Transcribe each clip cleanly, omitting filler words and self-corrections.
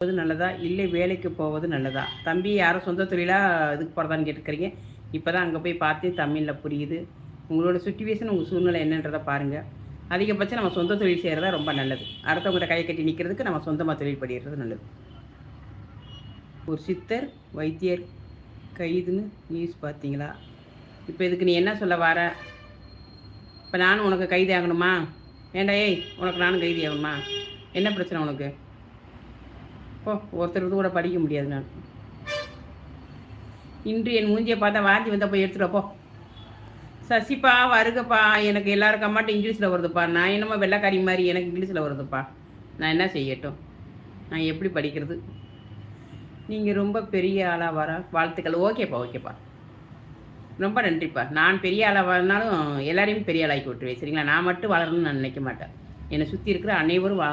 போவது நல்லதா, இல்லை வேலைக்கு போவது நல்லதா? தம்பி யாரும் சொந்த தொழிலா இதுக்கு போறதான்னு கேட்டுருக்கிறீங்க. இப்பதான் அங்க போய் பார்த்து தமிழ்ல புரியுது. உங்களோட சிச்சுவேஷன், உங்க சூழ்நிலை என்னன்றத பாருங்க. அதிகபட்சம் நம்ம சொந்த தொழில் செய்றது ரொம்ப நல்லது. அடுத்தவங்கட்ட கைய கட்டி நிக்கிறதுக்கு நம்ம சொந்தமா தொழில் பண்ணிறது நல்லது. ஒரு சித்தர், வைத்தியர் கைதுன்னு நியூஸ் பார்த்தீங்களா? இப்ப இதுக்கு நீ என்ன சொல்ல வார? இப்ப நானும் உனக்கு கைதி ஆகணுமா? ஏன்டா ஏய்! உனக்கு நானும் கைதி ஆகணுமா? என்ன பிரச்சனை உனக்கு? போ, ஒருத்தர் இது கூட படிக்க முடியாது நான். இன்று என் மூஞ்சியை பார்த்தா வாந்தி வந்தால் போய் எடுத்துகிட்டு போ. சசிப்பா வருகப்பா, எனக்கு எல்லாரும் கம்மாட்டும் இங்கிலீஷில் வருதுப்பா. நான் என்னமோ வெள்ளைக்காரி மாதிரி எனக்கு இங்கிலீஷில் வருதுப்பா. நான் என்ன செய்யட்டும்? நான் எப்படி படிக்கிறது? நீங்கள் ரொம்ப பெரிய ஆளாக வர வாழ்த்துக்கள். ஓகேப்பா ஓகேப்பா, ரொம்ப நன்றிப்பா. நான் பெரிய ஆளாக வரனாலும் எல்லாரையும் பெரிய ஆளாக்கி விட்டுருவேன், சரிங்களா? நான் மட்டும் வளரணும்னு நான் நினைக்க மாட்டேன். என்னை சுற்றி இருக்கிற அனைவரும்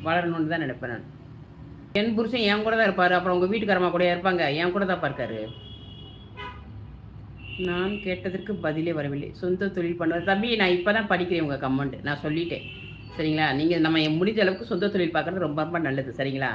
வளரணும்னு தான் நினைப்பேன் நான். என் புருஷன் என் கூட தான் இருப்பார். அப்புறம் உங்கள் வீட்டுக்காரமா கூட இருப்பாங்க, என் கூட தான் இருக்காரு. நான் கேட்டதற்கு பதிலே வரவில்லை. சொந்த தொழில் பண்ணுறது தம்பி, நான் இப்போ தான் படிக்கிறேன் உங்கள் கமெண்ட். நான் சொல்லிட்டேன், சரிங்களா? நீங்கள் நம்ம முடிஞ்ச அளவுக்கு சொந்த தொழில் பார்க்குறது ரொம்ப ரொம்ப நல்லது, சரிங்களா?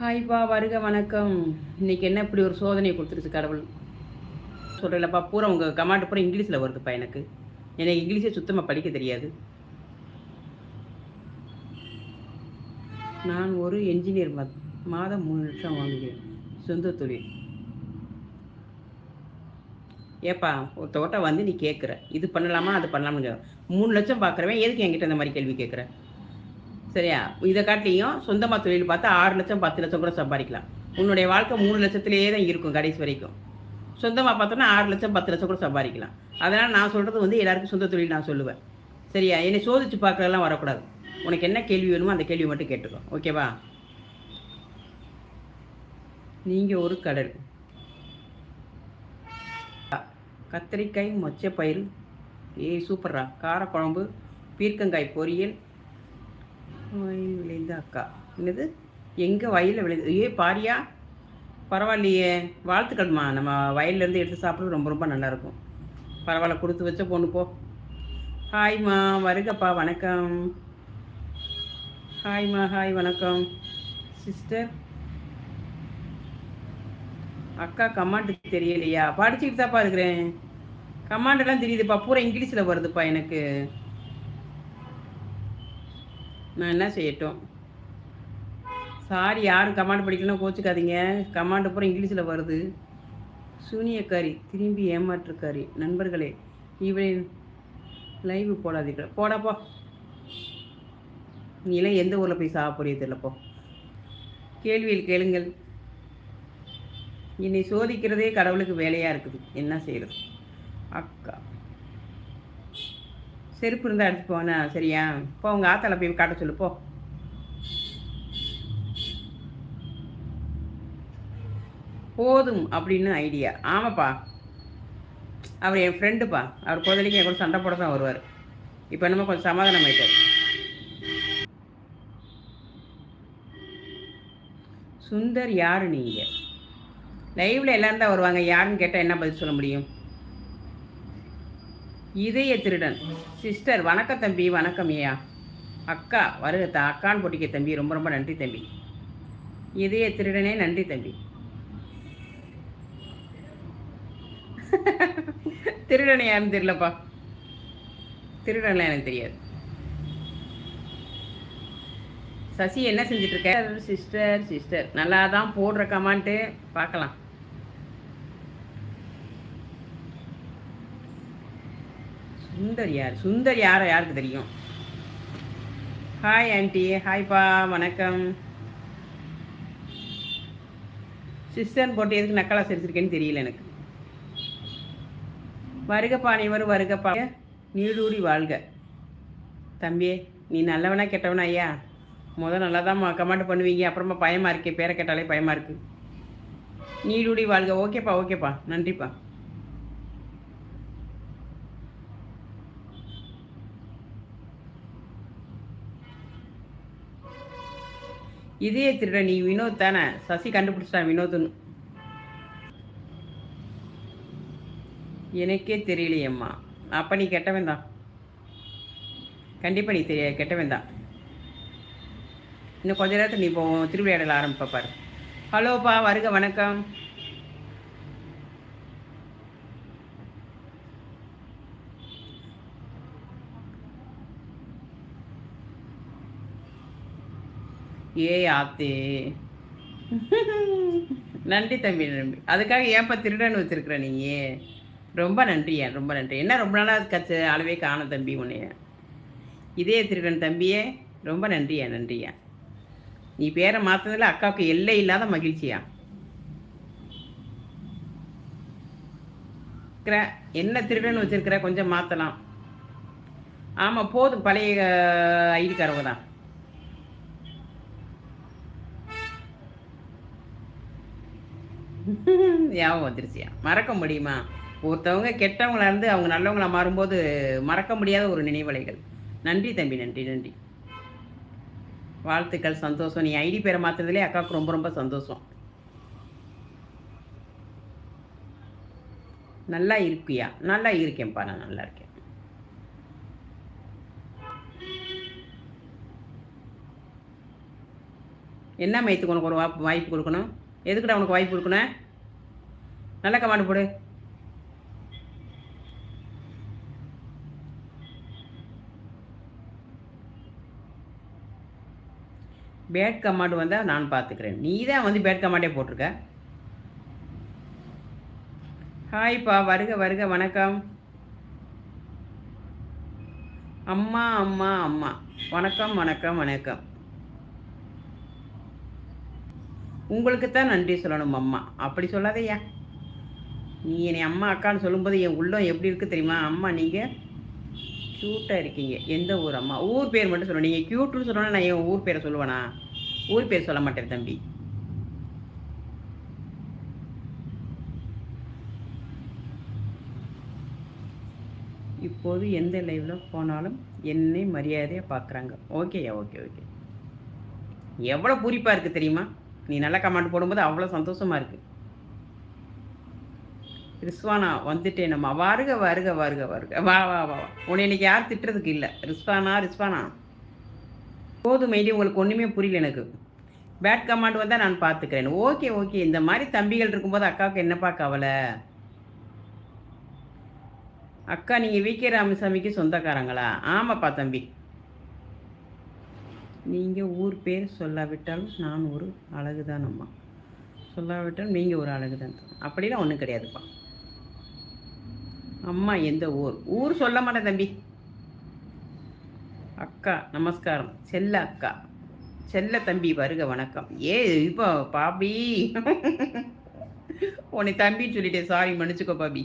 ஹாய்ப்பா, வருக வணக்கம். இன்னைக்கு என்ன இப்படி ஒரு சோதனையை கொடுத்துருச்சு கடவுள்? சொல்கிறேன்லப்பா, பூரா உங்கள் கமெண்ட் பூரா இங்கிலீஷில் வருதுப்பா. எனக்கு இங்கிலீஷே சுத்தமாக படிக்க தெரியாது. நான் ஒரு என்ஜினியர், மாதம் 3 லட்சம் வாங்குகிறேன். சொந்த தொழில். ஏப்பா, ஒருத்தவட்ட வந்து நீ கேட்குற இது பண்ணலாமா அது பண்ணலாமா? 3 லட்சம் பார்க்குறவன் எதுக்கு என்கிட்ட இந்த மாதிரி கேள்வி கேட்குற? சரியா? இதை காட்டியும் சொந்தமாக தொழில் பார்த்தா 6 லட்சம் 10 லட்சம் கூட சம்பாதிக்கலாம். உன்னுடைய வாழ்க்கை 3 லட்சத்திலேயே தான் இருக்கும் கடைசி வரைக்கும். சொந்தமாக பார்த்தோன்னா 6 லட்சம் 10 லட்சம் கூட சம்பாதிக்கலாம். அதனால் நான் சொல்கிறது வந்து எல்லாருக்கும் சொந்த தொழில் நான் சொல்லுவேன், சரியா? என்னை சோதிச்சு பார்க்கறதெல்லாம் வரக்கூடாது. உனக்கு என்ன கேள்வி வேணுமோ அந்த கேள்வி மட்டும் கேட்டுக்கோ, ஓகேவா? நீங்கள் ஒரு கடல். கத்திரிக்காய் மொச்சப்பயிறு, ஏய் சூப்பர்ரா. காரக்குழம்பு, பீர்க்கங்காய் பொரியல், வயல் விளைந்த அக்கா. என்னது? எங்கே வயலில் விளைந்து? ஏ பாரியா, பரவாயில்லையே, வாழ்த்துக்கள்மா. நம்ம வயல்லேருந்து எடுத்து சாப்பிட்றது ரொம்ப ரொம்ப நல்லாயிருக்கும். பரவாயில்ல, கொடுத்து வச்ச பொண்ணு போ. ஹாய்மா, வருகப்பா, வணக்கம். ஹாய்மா, ஹாய், வணக்கம் சிஸ்டர். அக்கா கமாண்டு தெரியலையா? படிச்சுக்கிட்டு தான்ப்பா இருக்கிறேன். கமாண்டெல்லாம் தெரியுதுப்பா, பூரா இங்கிலீஷில் வருதுப்பா எனக்கு. நான் என்ன செய்யட்டும்? சாரி, யாரும் கமாண்ட் படிக்கலாம் கோச்சுக்காதீங்க. கமாண்டு பூரா இங்கிலீஷில் வருது. சூனியக்காரி திரும்பி ஏமாற்றுக்காரி. நண்பர்களே, இவளின் லைவ் போடாதீர்கள். போடாப்போ, நீலாம் எந்த ஊரில் போய் சாப்பிட்றியோ தெரியலப்போ. கேள்வியில் கேளுங்கள். என்னை சோதிக்கிறதே கடவுளுக்கு வேலையாக இருக்குது, என்ன செய்கிறது? அக்கா, செருப்பு இருந்தால் எடுத்து போனா சரியா? இப்போ உங்கள் ஆத்தால போய் காட்ட சொல்லு போ. போதும் அப்படின்னு ஐடியா. ஆமாப்பா, அவர் என் ஃப்ரெண்டுப்பா. அவர் பொதுலைக்கு என் கூட சண்டை போட தான் வருவார். இப்போ என்னமோ கொஞ்சம் சமாதானம் ஆயிட்டார். சுந்தர் யாரு நீங்கள்? லைவில் எல்லாரும் தான் வருவாங்க, யாருன்னு கேட்டால் என்ன பதில் சொல்ல முடியும்? இதய திருடன் சிஸ்டர், வணக்கம் தம்பி. வணக்கம் ஐயா. அக்கா வருக, அக்கான்னு போட்டிக்க தம்பி. ரொம்ப ரொம்ப நன்றி தம்பி. இதய திருடனே நன்றி தம்பி. திருடனை யாருன்னு தெரியலப்பா. திருடன்லாம் எனக்கு தெரியாது. சசி என்ன செஞ்சுட்டு இருக்க? சிஸ்டர் சிஸ்டர் நல்லா தான் போடுற கமாண்ட்டு, பார்க்கலாம். சுந்தர் யார்? சுந்தர் யாரை யாருக்கு தெரியும்? Hi aunty. ஹாய்ப்பா, வணக்கம். சிஸ்டர்னு போட்டு எதுக்கு நக்கலா சிரிச்சிருக்கேன்னு தெரியல எனக்கு. வருகப்பா, நீ வருகப்பா. நீடூடி வாழ்க தம்பியே. நீ நல்லவனா கெட்டவனா ஐயா? நல்லா தான் கமெண்ட் பண்ணுவீங்க, அப்புறமா பயமாக இருக்கே, பேரை கேட்டாலே பயமாக இருக்குது. நீடூடி வாழ்க. ஓகேப்பா ஓகேப்பா, நன்றிப்பா. இதே திருட நீ வினோத் தானே? சசி கண்டுபிடிச்சிட்டான் வினோத்னு. எனக்கே தெரியலையம்மா. அப்போ நீ கெட்டவன் தான். கண்டிப்பாக நீ கெட்டவன் தான். இன்னும் கொஞ்ச நேரத்தில் நீ இப்போ திருவிளையாடல ஆரம்பிப்ப பாரு. ஹலோப்பா, வருக வணக்கம். ஆத்தே. நன்றி தம்பி, நன்றி. அதுக்காக ஏன்ப்பா திருடன்னு வச்சிருக்கிற நீ? ரொம்ப நன்றியா, ரொம்ப நன்றி. என்ன ரொம்ப நாளாக அளவே காணும் தம்பி உன்னைய. இதே திருடன் தம்பியே, ரொம்ப நன்றியா, நன்றியா. நீ பேரை மாற்றினதில் அக்காவுக்கு எல்லை இல்லாத மகிழ்ச்சியா. என்ன திருடன்னு வச்சிருக்கிற, கொஞ்சம் மாற்றலாம். ஆமாம், போதும், பழைய ஐடிக்காரவங்க தான். ஞாபகம் வந்துருச்சியா? மறக்க முடியுமா? ஒருத்தவங்க கெட்டவங்களா இருந்து அவங்க நல்லவங்களா மாறும்போது மறக்க முடியாத ஒரு நினைவலைகள். நன்றி தம்பி, நன்றி நன்றி. வாழ்த்துக்கள், சந்தோஷம். நீ ஐடி பேரை மாற்றுறதுலேயே அக்காவுக்கு ரொம்ப ரொம்ப சந்தோஷம். நல்லா இருக்கியா? நல்லா இருக்கேன்ப்பா, நான் நல்லா இருக்கேன். என்ன மைத்துக்கு உனக்கு ஒரு வாய்ப்பு கொடுக்கணும்? எதுக்கிட்ட உனக்கு வாய்ப்பு கொடுக்கணும்? நல்ல கமாண்டு போடு. பேட் கமாண்டு வந்தால் நான் பார்த்துக்கிறேன். நீ தான் வந்து பேட் கமாண்டே போட்டிருக்க. ஹாய்ப்பா, வருக வருக, வணக்கம். அம்மா அம்மா அம்மா, வணக்கம் வணக்கம் வணக்கம். உங்களுக்கு தான் நன்றி சொல்லணும் அம்மா, அப்படி சொல்லாதையா. நீ என்னை அம்மா அக்கான்னு சொல்லும்போது என் உள்ளம் எப்படி இருக்குது தெரியுமா? அம்மா நீங்கள் க்யூட்டாக இருக்கீங்க. எந்த ஊர் அம்மா? ஊர் பேர் மட்டும் சொல்லணும். நீங்கள் க்யூட்டுன்னு சொல்லணும்னா நான் என் ஊர் பேரை சொல்லுவேனா? ஊர் பேர் சொல்ல மாட்டேன் தம்பி. இப்போது எந்த லைவில் போனாலும் என்னை மரியாதையாக பார்க்குறாங்க. ஓகேயா, ஓகே ஓகே. எவ்வளோ பூரிப்பாக இருக்குது தெரியுமா? நீ நல்லா கமெண்ட் போடும்போது அவ்வளோ சந்தோஷமாக இருக்குது. ரிஸ்வானா வந்துட்டேன் நம்ம. வருக வருக வருக வருக, வா வா வா. உன்னை இன்னைக்கு யார் திட்டுறதுக்கு இல்லை. ரிஸ்வானா ரிஸ்வானா போதும் மைடி, உங்களுக்கு ஒன்றுமே புரியல எனக்கு. பேட் கமாண்ட் வந்தால் நான் பார்த்துக்கிறேன். Okay okay. இந்த மாதிரி தம்பிகள் இருக்கும்போது அக்காவுக்கு என்னப்பா கவலை? அக்கா நீங்கள் விகே ராமசாமிக்கு சொந்தக்காரங்களா? ஆமாப்பா தம்பி. நீங்கள் ஊர் பேர் சொல்லாவிட்டாலும் நான் ஒரு அழகுதான் அம்மா. சொல்லாவிட்டாலும் நீங்கள் ஒரு அழகுதான். அப்படிலாம் ஒன்றும் கிடையாதுப்பா. அம்மா எந்த ஊர்? ஊர் சொல்ல மாட்டேன் தம்பி. அக்கா நமஸ்காரம். செல்ல அக்கா, செல்ல தம்பி, வருக வணக்கம். இப்போ பாபி உன்னை தம்பின்னு சொல்லிட்டேன், சாரி, மன்னிச்சுக்கோ பாபி.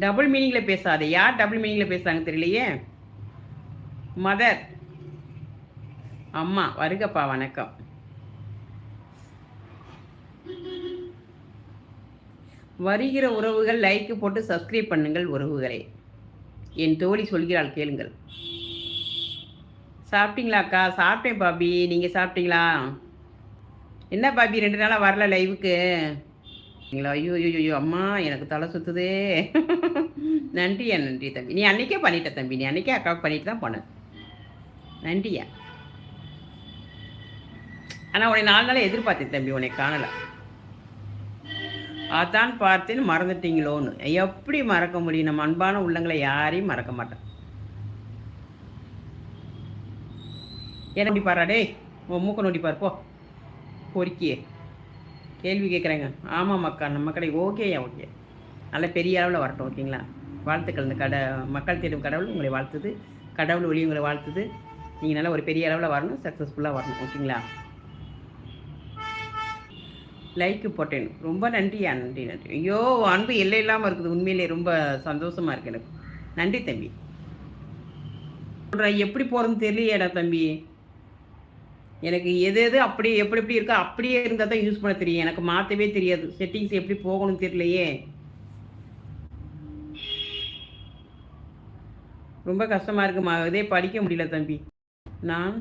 டபுள் மீனிங்கில் பேசாதே. யார் டபுள் மீனிங்கில் பேசுகிறாங்க தெரியலையே. மதர் அம்மா, வருகப்பா, வணக்கம். வருகிற உறவுகள் லைக் போட்டு சப்ஸ்கிரைப் பண்ணுங்கள் உறவுகளே. என் தோழி சொல்கிறாள், கேளுங்கள். சாப்பிட்டீங்களா அக்கா? சாப்பிட்டேன் பாபி, நீங்கள் சாப்பிட்டீங்களா? என்ன பாபி 2 நாளாக வரல லைவுக்கு? ஐயோ ஐயோ ஐயோ அம்மா, எனக்கு தலை சுற்றுதே. நன்றியா, நன்றி தம்பி. நீ அன்றைக்கே பண்ணிட்ட தம்பி, நீ அன்றைக்கே அக்காவுக்கு பண்ணிட்டு தான் போனேன். நன்றியா. ஆனால் உன்னை 4 நாள் எதிர்பார்த்தேன் தம்பி, உன்னை காணலை. அதான் பார்த்தேன்னு மறந்துட்டீங்களோன்னு. எப்படி மறக்க முடியும்? நம்ம அன்பான உள்ளங்களை யாரையும் மறக்க மாட்டேன். ஏன் நோண்டி பாராடே, உன் மூக்க நோண்டி பாரு போ. பொறுக்கியே கேள்வி கேட்குறேங்க. ஆமாம் அக்கா, நம்ம கடை ஓகேயா, ஓகே. நல்ல பெரிய அளவில் வரட்டும், ஓகேங்களா? வாழ்த்துக்கள். இந்த மக்கள் தேடும் கடவுள் உங்களை வாழ்த்துது, கடவுள் ஒளி உங்களை வாழ்த்துது. நீங்கள் நல்லா ஒரு பெரிய அளவில் வரணும், சக்ஸஸ்ஃபுல்லாக வரணும், ஓகேங்களா? லைக்கு போட்டேன். ரொம்ப நன்றியா, நன்றி நன்றி. ஐயோ, அன்பு எல்லை இல்லாமல் இருக்குது. உண்மையிலே ரொம்ப சந்தோஷமாக இருக்குது எனக்கு. நன்றி தம்பி. எப்படி போகிறதுன்னு தெரியலையேடா தம்பி. எனக்கு எது எது அப்படியே எப்படி எப்படி இருக்கோ அப்படியே இருந்தால் தான் யூஸ் பண்ண தெரியும். எனக்கு மாற்றவே தெரியாது. செட்டிங்ஸ் எப்படி போகணும்னு தெரியலையே. ரொம்ப கஷ்டமாக இருக்குமா? இதே படிக்க முடியல தம்பி. நான்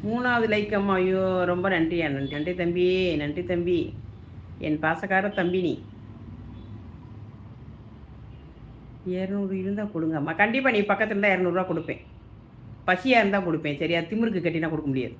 3வது லைக் அம்மா. ஐயோ, ரொம்ப நன்றியா, நன்றி நன்றி தம்பி, நன்றி தம்பி. என் பாசக்கார தம்பி நீ. 200 இருந்தால் கொடுங்கம்மா. கண்டிப்பாக நீ பக்கத்தில் இருந்தால் 200 கொடுப்பேன். பசியாக இருந்தால் கொடுப்பேன். சரியா? திமிருக்கு கட்டினா கொடுக்க முடியாது.